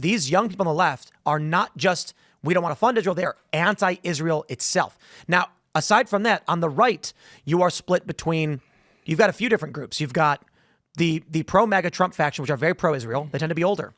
these young people on the left are not just, we don't want to fund Israel, they are anti-Israel itself. Now, aside from that, on the right, you are split between, you've got a few different groups. You've got the pro-MAGA Trump faction, which are very pro-Israel. They tend to be older.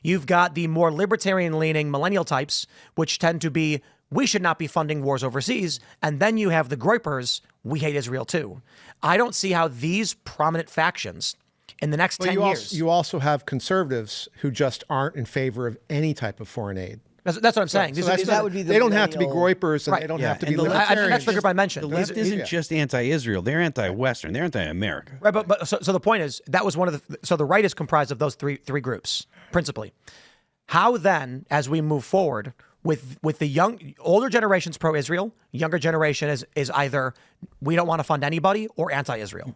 You've got the more libertarian-leaning millennial types, which tend to be, we should not be funding wars overseas. And then you have the groypers, we hate Israel too. I don't see how these prominent factions in the next 10 years. You also have conservatives who just aren't in favor of any type of foreign aid. That's what I'm saying. So that would be they don't have to be groypers and they don't have to be libertarians. That's the group I mentioned. The left isn't just anti-Israel. They're anti-Western. They're anti-America. Right, but so the point is, that was one of the, so the right is comprised of those three groups, principally. How then, as we move forward, with the older generation's pro-Israel, younger generation is either we don't want to fund anybody or anti-Israel.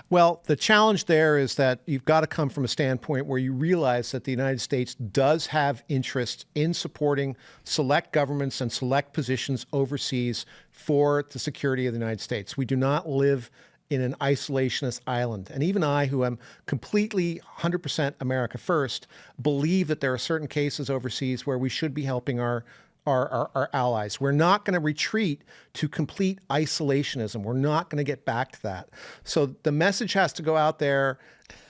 Well, the challenge there is that you've got to come from a standpoint where you realize that the United States does have interest in supporting select governments and select positions overseas for the security of the United States. We do not live in an isolationist island. And even I, who am completely 100% America first, believe that there are certain cases overseas where we should be helping our allies. We're not going to retreat to complete isolationism. We're not going to get back to that. So the message has to go out there,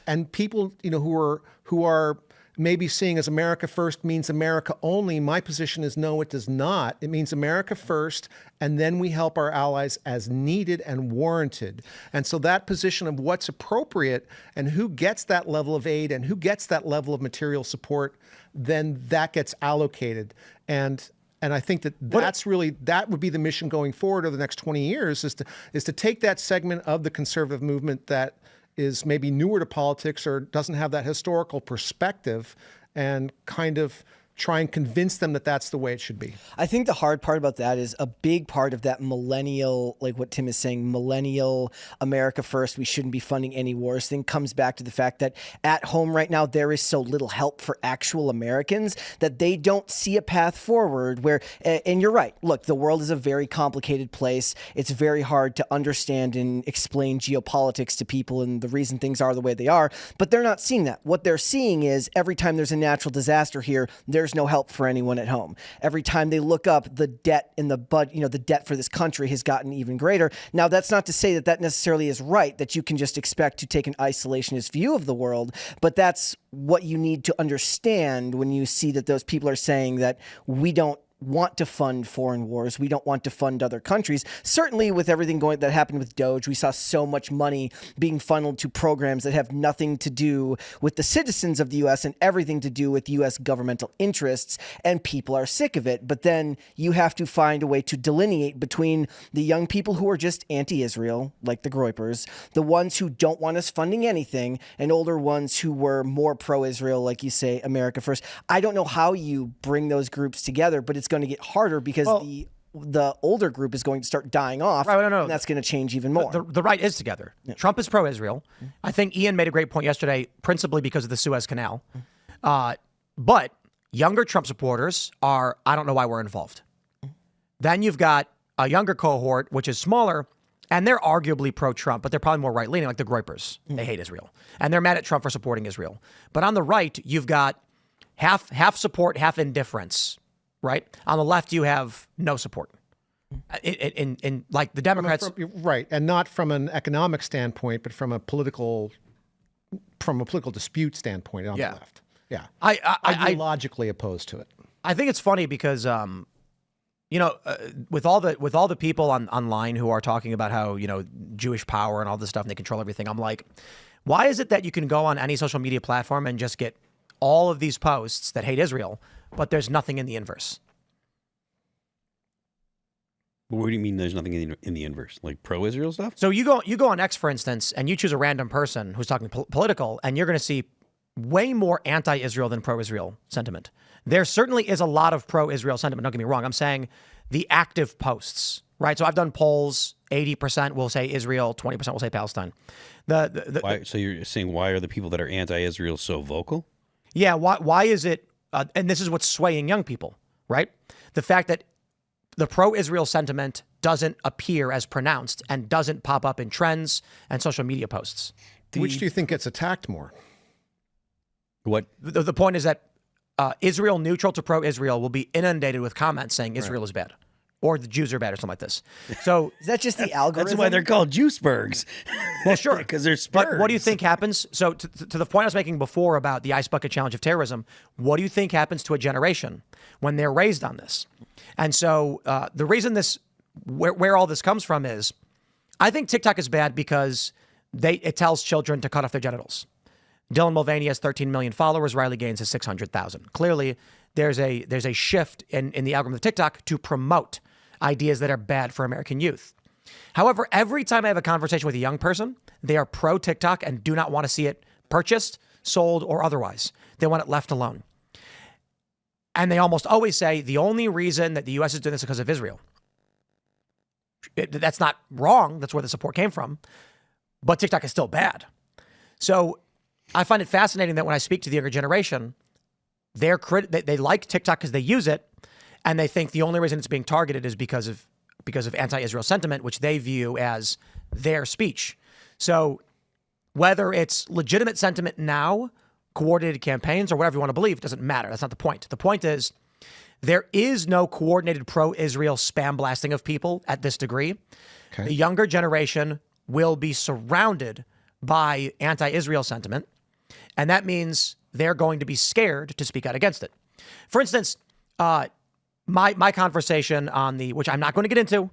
and people, who are maybe seeing as America first means America only. My position is no, it does not. It means America first, and then we help our allies as needed and warranted. And so that position of what's appropriate and who gets that level of aid and who gets that level of material support, then that gets allocated. And I think that would be the mission going forward over the next 20 years is to take that segment of the conservative movement that is maybe newer to politics or doesn't have that historical perspective and kind of try and convince them that that's the way it should be. I think the hard part about that is a big part of that millennial, like what Tim is saying, millennial America first, we shouldn't be funding any wars thing comes back to the fact that at home right now, there is so little help for actual Americans that they don't see a path forward where, and you're right, look, the world is a very complicated place. It's very hard to understand and explain geopolitics to people and the reason things are the way they are, but they're not seeing that. What they're seeing is every time there's a natural disaster here, there's no help for anyone at home. Every time they look up, the debt in the the debt for this country has gotten even greater. Now, that's not to say that that necessarily is right, that you can just expect to take an isolationist view of the world, but that's what you need to understand when you see that those people are saying that we don't want to fund foreign wars. We don't want to fund other countries. Certainly with everything that happened with Doge, we saw so much money being funneled to programs that have nothing to do with the citizens of the U.S. and everything to do with U.S. governmental interests, and people are sick of it. But then you have to find a way to delineate between the young people who are just anti-Israel, like the groypers, the ones who don't want us funding anything, and older ones who were more pro-Israel, like you say, America first. I don't know how you bring those groups together, but it's going to get harder because the older group is going to start dying off. Right, no. And that's going to change even more. The right is together. Yeah. Trump is pro-Israel. I think Ian made a great point yesterday, principally because of the Suez Canal. But younger Trump supporters are, I don't know why we're involved. Then you've got a younger cohort, which is smaller, and they're arguably pro-Trump, but they're probably more right-leaning, like the groypers. They hate Israel. And they're mad at Trump for supporting Israel. But on the right, you've got half support, half indifference. Right. On the left, you have no support. In like the Democrats, right, and not from an economic standpoint, but from a political dispute standpoint on the left. Yeah, ideologically opposed to it. I think it's funny because with all the people online who are talking about how Jewish power and all this stuff and they control everything, I'm like, why is it that you can go on any social media platform and just get all of these posts that hate Israel, but there's nothing in the inverse? What do you mean there's nothing in the inverse? Like pro-Israel stuff? So you go on X, for instance, and you choose a random person who's talking political, and you're going to see way more anti-Israel than pro-Israel sentiment. There certainly is a lot of pro-Israel sentiment. Don't get me wrong. I'm saying the active posts, right? So I've done polls. 80% will say Israel, 20% will say Palestine. So you're saying why are the people that are anti-Israel so vocal? Yeah, why is it, and this is what's swaying young people, right? The fact that the pro-Israel sentiment doesn't appear as pronounced and doesn't pop up in trends and social media posts. Which do you think gets attacked more? What? The point is that Israel neutral to pro-Israel will be inundated with comments saying Israel is bad, or the Jews are bad, or something like this. So Is that just the algorithm? That's why they're called Juicebergs. well, sure, because they're spurgs. But what do you think happens? So to the point I was making before about the ice bucket challenge of terrorism, what do you think happens to a generation when they're raised on this? And so the reason where all this comes from is, I think TikTok is bad because it tells children to cut off their genitals. Dylan Mulvaney has 13 million followers. Riley Gaines has 600,000. Clearly, there's a shift in the algorithm of TikTok to promote ideas that are bad for American youth. However, every time I have a conversation with a young person, they are pro TikTok and do not want to see it purchased, sold, or otherwise. They want it left alone. And they almost always say the only reason that the U.S. is doing this is because of Israel. That's not wrong. That's where the support came from. But TikTok is still bad. So I find it fascinating that when I speak to the younger generation, they like TikTok because they use it, and they think the only reason it's being targeted is because of anti-Israel sentiment, which they view as their speech. So whether it's legitimate sentiment now, coordinated campaigns, or whatever you want to believe, it doesn't matter. That's not the point. The point is there is no coordinated pro-Israel spam blasting of people at this degree. Okay. The younger generation will be surrounded by anti-Israel sentiment, and that means they're going to be scared to speak out against it. For instance, my conversation which I'm not going to get into,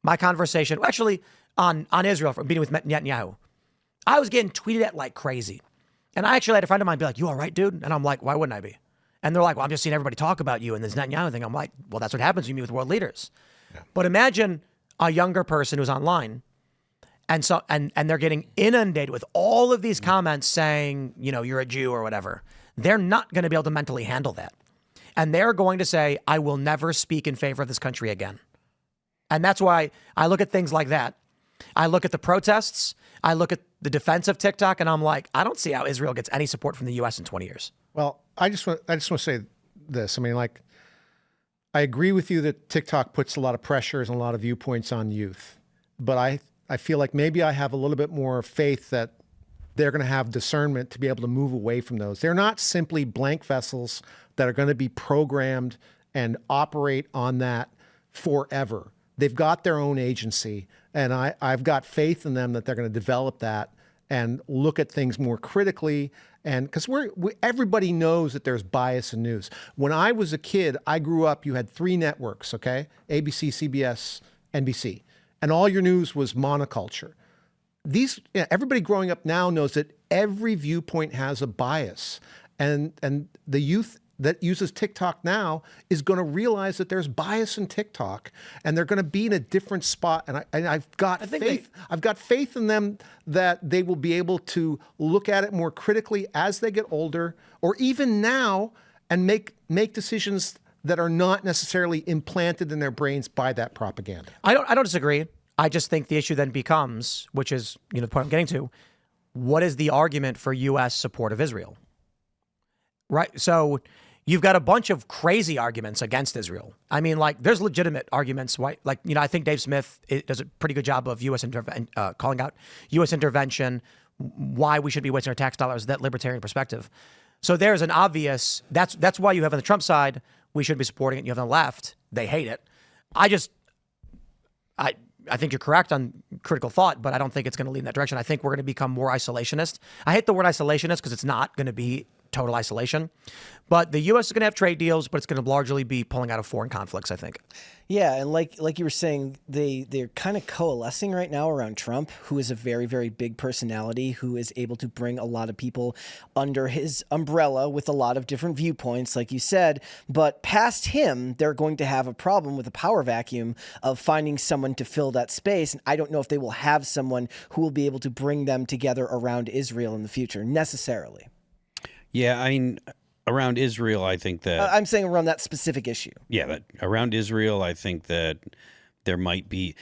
my conversation actually on Israel from meeting with Netanyahu, I was getting tweeted at like crazy. And I actually had a friend of mine be like, "You all right, dude?" And I'm like, "Why wouldn't I be?" And they're like, "Well, I'm just seeing everybody talk about you and this Netanyahu thing." I'm like, "Well, that's what happens when you meet with world leaders." Yeah. But imagine a younger person who's online and they're getting inundated with all of these comments saying, you're a Jew or whatever. They're not going to be able to mentally handle that. And they're going to say, "I will never speak in favor of this country again." And that's why I look at things like that. I look at the protests. I look at the defense of TikTok, and I'm like, I don't see how Israel gets any support from the U.S. in 20 years. Well, I just want to say this. I mean, I agree with you that TikTok puts a lot of pressures and a lot of viewpoints on youth, but I feel like maybe I have a little bit more faith that they're going to have discernment to be able to move away from those. They're not simply blank vessels that are going to be programmed and operate on that forever. They've got their own agency, and I've got faith in them that they're going to develop that and look at things more critically. And because everybody knows that there's bias in news. When I was a kid, I grew up, you had 3 networks, okay? ABC, CBS, NBC. And all your news was monoculture. Everybody growing up now knows that every viewpoint has a bias. And the youth that uses TikTok now is going to realize that there's bias in TikTok, and they're going to be in a different spot. And I've got faith. I've got faith in them that they will be able to look at it more critically as they get older, or even now, and make decisions that are not necessarily implanted in their brains by that propaganda. I don't disagree. I just think the issue then becomes, which is the point I'm getting to, what is the argument for U.S. support of Israel? Right. So you've got a bunch of crazy arguments against Israel. I mean, there's legitimate arguments. Why? I think Dave Smith does a pretty good job of calling out U.S. intervention, why we should be wasting our tax dollars, that libertarian perspective. So there's an obvious, that's why you have on the Trump side, we should be supporting it. You have on the left, they hate it. I think you're correct on critical thought, but I don't think it's going to lead in that direction. I think we're going to become more isolationist. I hate the word isolationist because it's not going to be total isolation. But the U.S. is going to have trade deals, but it's going to largely be pulling out of foreign conflicts, I think. Yeah, and like you were saying, they're kind of coalescing right now around Trump, who is a very, very big personality, who is able to bring a lot of people under his umbrella with a lot of different viewpoints, like you said. But past him, they're going to have a problem with a power vacuum of finding someone to fill that space. And I don't know if they will have someone who will be able to bring them together around Israel in the future, necessarily. Yeah, I mean, around Israel, I think that... I'm saying around that specific issue. Yeah, but around Israel, I think that there might be...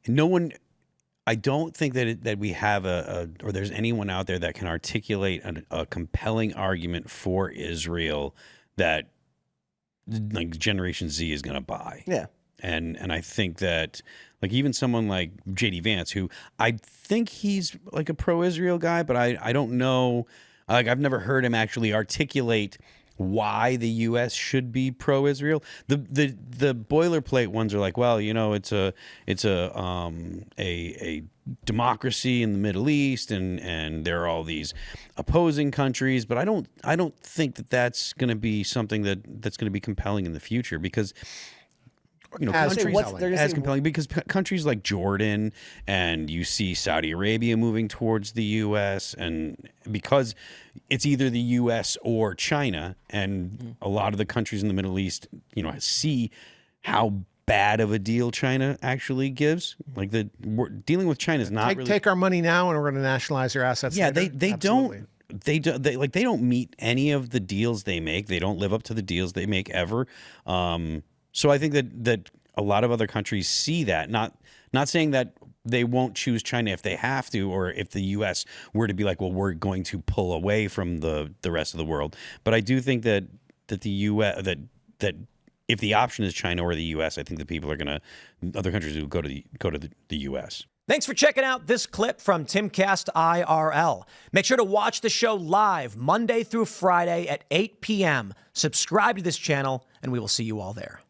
I don't think that we have or there's anyone out there that can articulate a compelling argument for Israel that Generation Z is going to buy. Yeah. And I think that even someone like J.D. Vance, who I think he's a pro-Israel guy, but I don't know... I've never heard him actually articulate why the U.S. should be pro-Israel. The boilerplate ones are like, well, it's a democracy in the Middle East, and there are all these opposing countries. But I don't think that that's going to be something that's going to be compelling in the future, because as compelling, because countries like Jordan, and you see Saudi Arabia moving towards the U.S., and because it's either the U.S. or China, and a lot of the countries in the Middle East, see how bad of a deal China actually gives. Like dealing with China is not really take our money now, and we're going to nationalize their assets. Yeah, later. they don't. They don't meet any of the deals they make. They don't live up to the deals they make ever. So I think that a lot of other countries see that, not saying that they won't choose China if they have to, or if the U.S. were to be like, well, we're going to pull away from the rest of the world. But I do think that the U.S. that if the option is China or the U.S., I think that other countries will go to the U.S. Thanks for checking out this clip from Timcast IRL. Make sure to watch the show live Monday through Friday at 8 p.m. Subscribe to this channel, and we will see you all there.